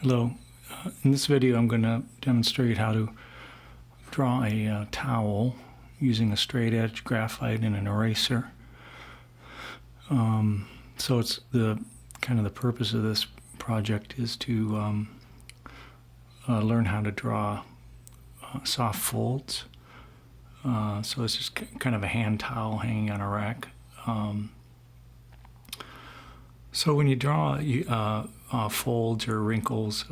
Hello. In this video I'm going to demonstrate how to draw a towel using a straight edge graphite and an eraser. So it's the purpose of this project is to learn how to draw soft folds. So it's just kind of a hand towel hanging on a rack. So when you draw folds or wrinkles,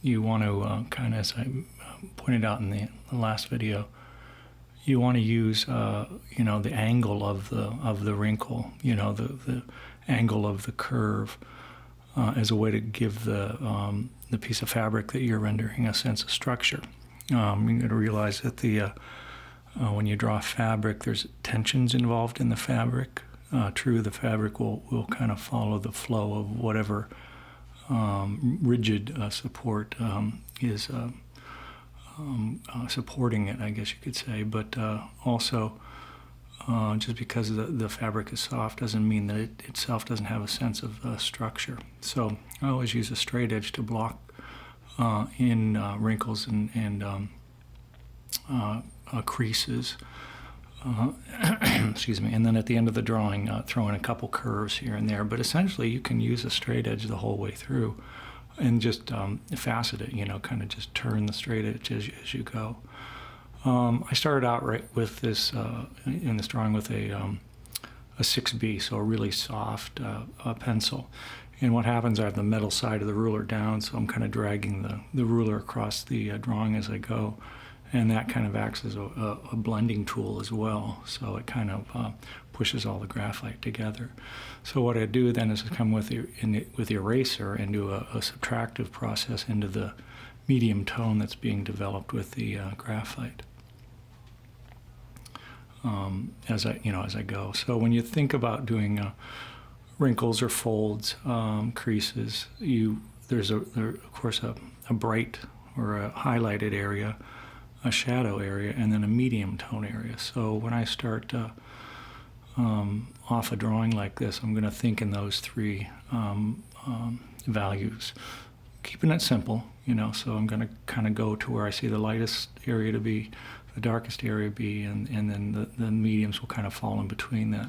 you want to as I pointed out in the last video, you want to use the angle of the wrinkle, the angle of the curve, as a way to give the piece of fabric that you're rendering a sense of structure. You got to realize that when you draw fabric, there's tensions involved in the fabric. True, the fabric will kind of follow the flow of whatever rigid support is supporting it, I guess you could say. But also, just because the fabric is soft doesn't mean that it itself doesn't have a sense of structure. So I always use a straight edge to block in wrinkles and creases. Excuse me, and then at the end of the drawing, throw in a couple curves here and there. But essentially, you can use a straight edge the whole way through, and just facet it. Kind of just turn the straight edge as you go. I started out right with this in this drawing with a 6B, so a really soft pencil. And what happens? I have the metal side of the ruler down, so I'm kind of dragging the ruler across the drawing as I go. And that kind of acts as a blending tool as well. So it kind of pushes all the graphite together. So what I do then is come with the eraser and do a subtractive process into the medium tone that's being developed with the graphite as I go. So when you think about doing wrinkles or folds, creases, there's of course a bright or a highlighted area, a shadow area, and then a medium tone area. So when I start off a drawing like this, I'm going to think in those three values, keeping it simple, so I'm going to kind of go to where I see the lightest area to be, the darkest area be, and then the mediums will kind of fall in between that.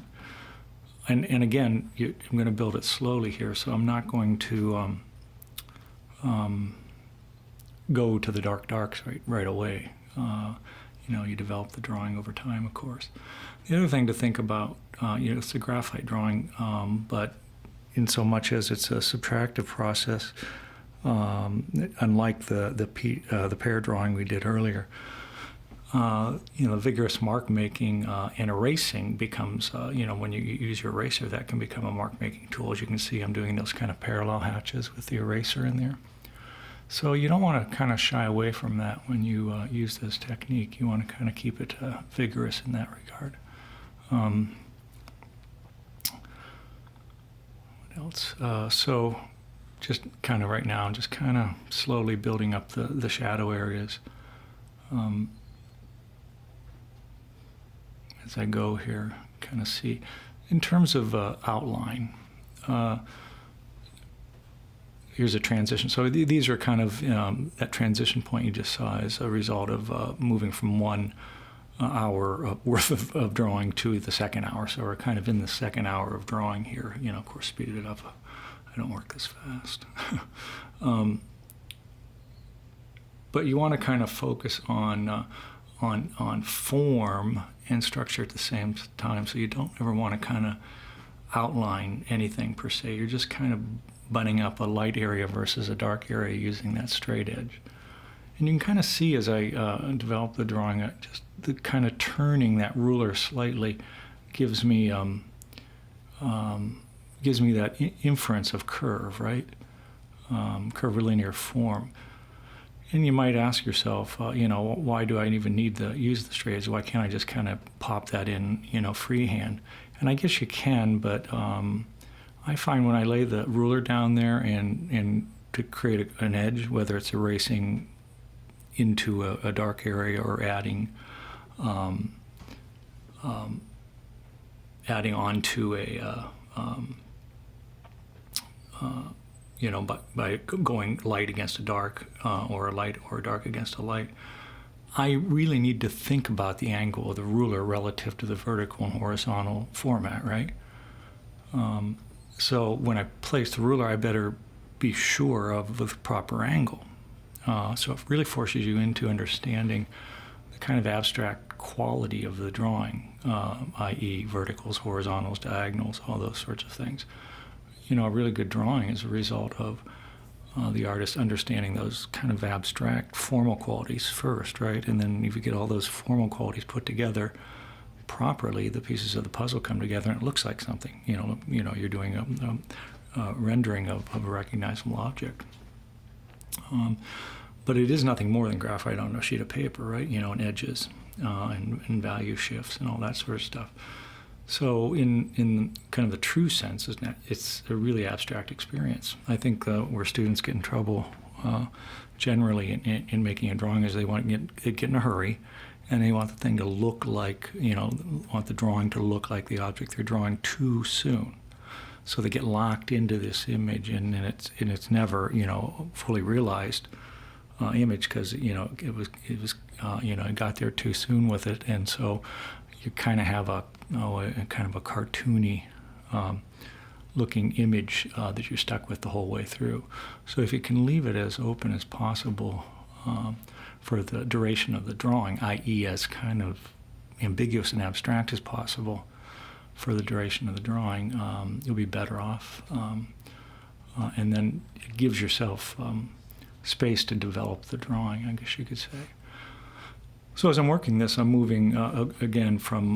And again, I'm going to build it slowly here, so I'm not going to go to the darks right away. You develop the drawing over time, of course. The other thing to think about, it's a graphite drawing, but in so much as it's a subtractive process, unlike the pair drawing we did earlier, vigorous mark making and erasing becomes, when you use your eraser, that can become a mark making tool. As you can see, I'm doing those kind of parallel hatches with the eraser in there. So you don't want to kind of shy away from that when you use this technique. You want to kind of keep it vigorous in that regard. What else? So just kind of right now, I'm just kind of slowly building up the shadow areas as I go here, kind of see. In terms of outline, here's a transition. So these are kind of, that transition point you just saw is a result of moving from 1 hour worth of drawing to the second hour. So we're kind of in the second hour of drawing here. Of course, speeded it up. I don't work this fast. But you want to kind of focus on form and structure at the same time. So you don't ever want to kind of outline anything per se. You're just kind of butting up a light area versus a dark area using that straight edge. And you can kind of see as I develop the drawing, just the kind of turning that ruler slightly gives me that inference of curve, right? Curvilinear form. And you might ask yourself, why do I even need to use the straight edge? Why can't I just kind of pop that in, freehand? And I guess you can, but I find when I lay the ruler down there and to create an edge, whether it's erasing into a dark area or adding onto by going light against a dark, or a light or a dark against a light. I really need to think about the angle of the ruler relative to the vertical and horizontal format, right? So when I place the ruler, I better be sure of the proper angle. So it really forces you into understanding the kind of abstract quality of the drawing, i.e. verticals, horizontals, diagonals, all those sorts of things. A really good drawing is a result of the artist understanding those kind of abstract formal qualities first, right? And then if you get all those formal qualities put together properly, the pieces of the puzzle come together and it looks like something. You're doing a rendering of a recognizable object. But it is nothing more than graphite on a sheet of paper, right? And edges and value shifts and all that sort of stuff. So in kind of the true sense, it's a really abstract experience. I think where students get in trouble generally in making a drawing is they get in a hurry, and they want the thing to look like, want the drawing to look like the object they're drawing too soon. So they get locked into this image, and it's never fully realized image, because it got there too soon with it, and so you kind of have a kind of a cartoony looking image that you're stuck with the whole way through. So if you can leave it as open as possible for the duration of the drawing, i.e. as kind of ambiguous and abstract as possible for the duration of the drawing, you'll be better off. And then it gives yourself space to develop the drawing, I guess you could say. So as I'm working this, I'm moving again from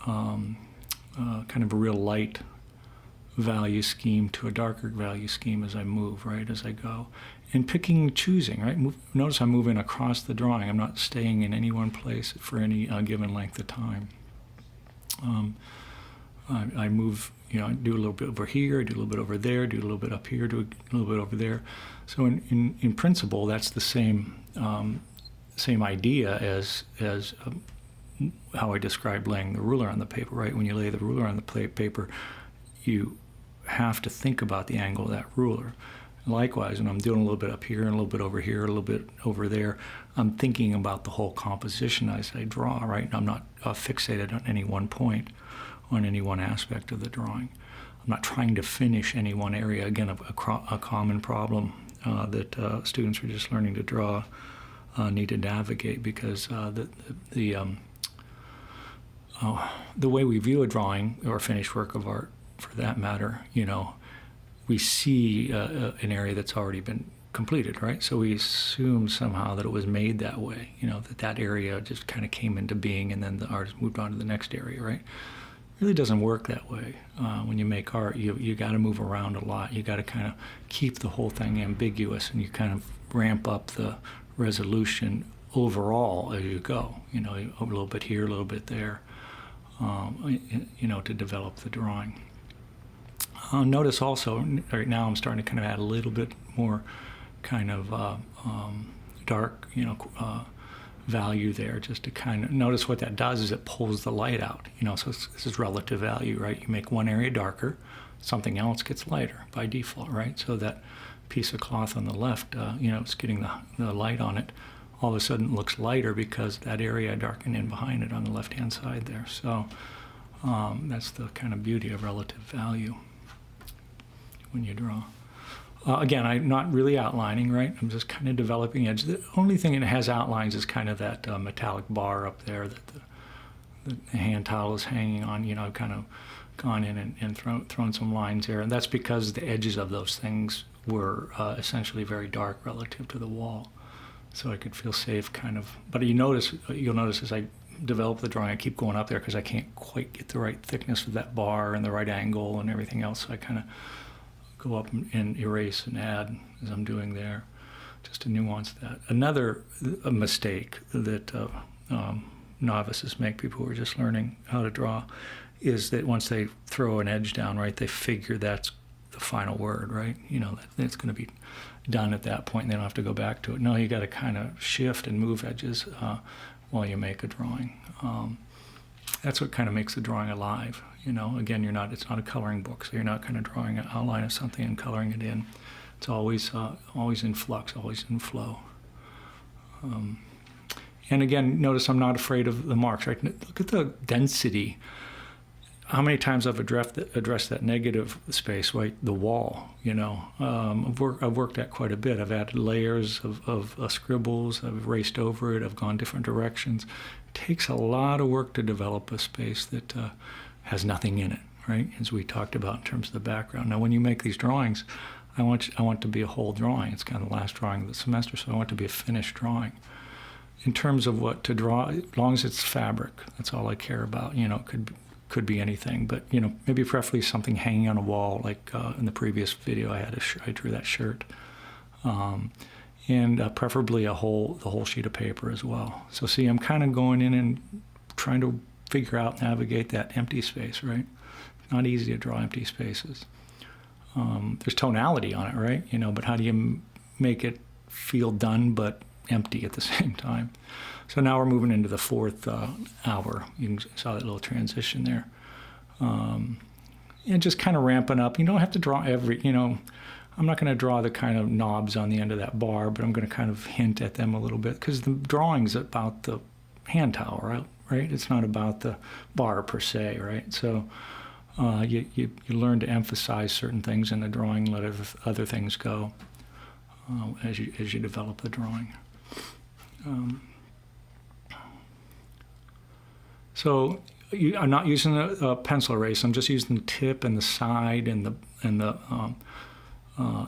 kind of a real light value scheme to a darker value scheme as I move, right, as I go. And picking and choosing, right? Notice I'm moving across the drawing. I'm not staying in any one place for any given length of time. I move, do a little bit over here, do a little bit over there, do a little bit up here, do a little bit over there. So in principle, that's the same idea as how I described laying the ruler on the paper, right? When you lay the ruler on the paper, you have to think about the angle of that ruler. Likewise, when I'm doing a little bit up here and a little bit over here, a little bit over there, I'm thinking about the whole composition as I draw, right? And I'm not fixated on any one point, on any one aspect of the drawing. I'm not trying to finish any one area. Again, a common problem that students who are just learning to draw need to navigate, because the way we view a drawing or a finished work of art, for that matter, we see an area that's already been completed, right? So we assume somehow that it was made that way, that area just kind of came into being and then the artist moved on to the next area, right? It really doesn't work that way. When you make art, you got to move around a lot. You got to kind of keep the whole thing ambiguous, and you kind of ramp up the resolution overall as you go, a little bit here, a little bit there, to develop the drawing. Notice also, right now I'm starting to kind of add a little bit more kind of dark, value there, just to kind of notice what that does is it pulls the light out, so this is relative value, right? You make one area darker, something else gets lighter by default, right? So that piece of cloth on the left, it's getting the light on it, all of a sudden it looks lighter because that area darkened in behind it on the left-hand side there. So that's the kind of beauty of relative value when you draw. Again, I'm not really outlining, right? I'm just kind of developing edge. The only thing that has outlines is kind of that metallic bar up there that the hand towel is hanging on. I've kind of gone in and thrown some lines there, and that's because the edges of those things were essentially very dark relative to the wall, so I could feel safe kind of. But you'll notice as I develop the drawing, I keep going up there because I can't quite get the right thickness of that bar and the right angle and everything else, so I kind of go up and erase and add as I'm doing there, just to nuance that. Another mistake that novices make, people who are just learning how to draw, is that once they throw an edge down, right, they figure that's the final word, right? That it's going to be done at that point and they don't have to go back to it. No, you got to kind of shift and move edges while you make a drawing. That's what kind of makes the drawing alive. Again, it's not a coloring book, so you're not kind of drawing an outline of something and coloring it in. It's always in flux, always in flow. And again, notice I'm not afraid of the marks, right? Look at the density. How many times I've addressed that negative space, right? The wall, I've worked at quite a bit. I've added layers of scribbles. I've erased over it. I've gone different directions. It takes a lot of work to develop a space that has nothing in it, right? As we talked about in terms of the background. Now, when you make these drawings, I want to be a whole drawing. It's kind of the last drawing of the semester, so I want it to be a finished drawing. In terms of what to draw, as long as it's fabric, that's all I care about. It could be anything, but maybe preferably something hanging on a wall, like in the previous video I drew that shirt, and preferably the whole sheet of paper as well. So see, I'm kind of going in and trying to navigate that empty space, right? Not easy to draw empty spaces. There's tonality on it, right? But how do you make it feel done but empty at the same time? So now we're moving into the fourth hour. You saw that little transition there. And just kind of ramping up. You don't have to draw I'm not going to draw the kind of knobs on the end of that bar, but I'm going to kind of hint at them a little bit, because the drawing's about the hand towel, right? It's not about the bar per se, right? So you learn to emphasize certain things in the drawing, let other things go as you develop the drawing. So I'm not using a pencil erase. I'm just using the tip and the side and the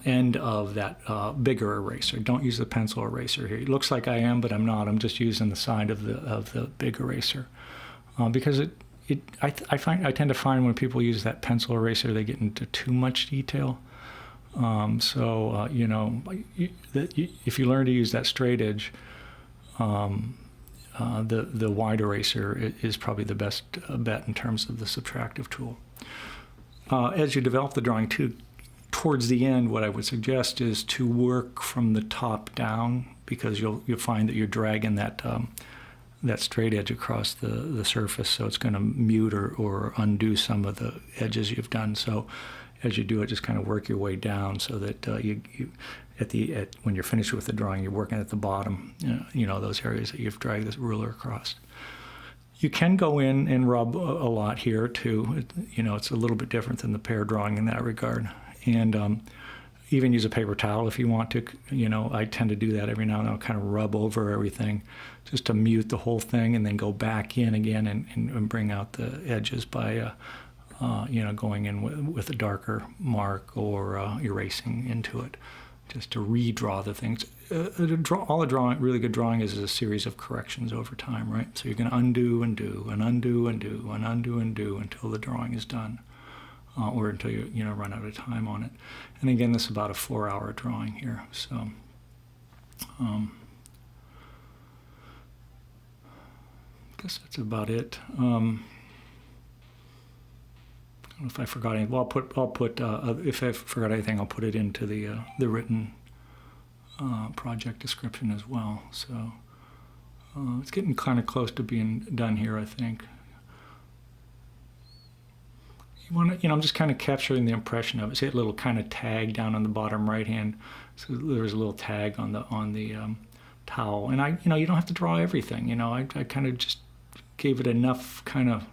end of that bigger eraser. Don't use the pencil eraser here. It looks like I am, but I'm not. I'm just using the side of the big eraser because I tend to find when people use that pencil eraser, they get into too much detail. If you learn to use that straight edge, the wide eraser is probably the best bet in terms of the subtractive tool. As you develop the drawing towards the end, what I would suggest is to work from the top down, because you'll find that you're dragging that straight edge across the surface, so it's going to mute or undo some of the edges you've done. So as you do it, just kind of work your way down so that when you're finished with the drawing, you're working at the bottom, those areas that you've dragged this ruler across. You can go in and rub a lot here too. It's a little bit different than the pear drawing in that regard. And even use a paper towel if you want to. I tend to do that every now and then. I'll kind of rub over everything just to mute the whole thing, and then go back in again and bring out the edges by going in with a darker mark or erasing into it, just to redraw the things. Really good drawing is a series of corrections over time, right? So you're going to undo and do and undo and do and undo and do until the drawing is done, or until you run out of time on it. And again, this is about a 4-hour drawing here. So I guess that's about it. I don't know if I forgot anything. Well, I'll put if I forgot anything, I'll put it into the written project description as well. So it's getting kind of close to being done here, I think. I'm just kind of capturing the impression of it. See a little kind of tag down on the bottom right hand. So there's a little tag on the towel, and you don't have to draw everything. I kind of just gave it enough kind of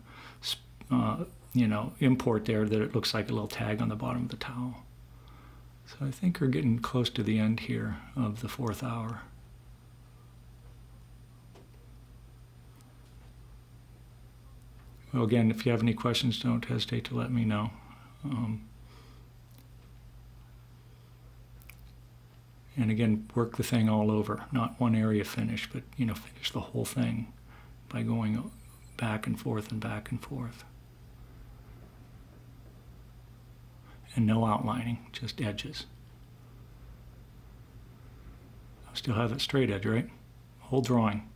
import there that it looks like a little tag on the bottom of the towel. So I think we're getting close to the end here of the 4th hour. Well, again, if you have any questions, don't hesitate to let me know. And again, work the thing all over, not one area finish, but finish the whole thing by going back and forth and back and forth. And no outlining, just edges. I still have it straight edge, right? Whole drawing.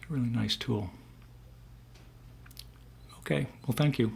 Really nice tool. Okay, well, thank you.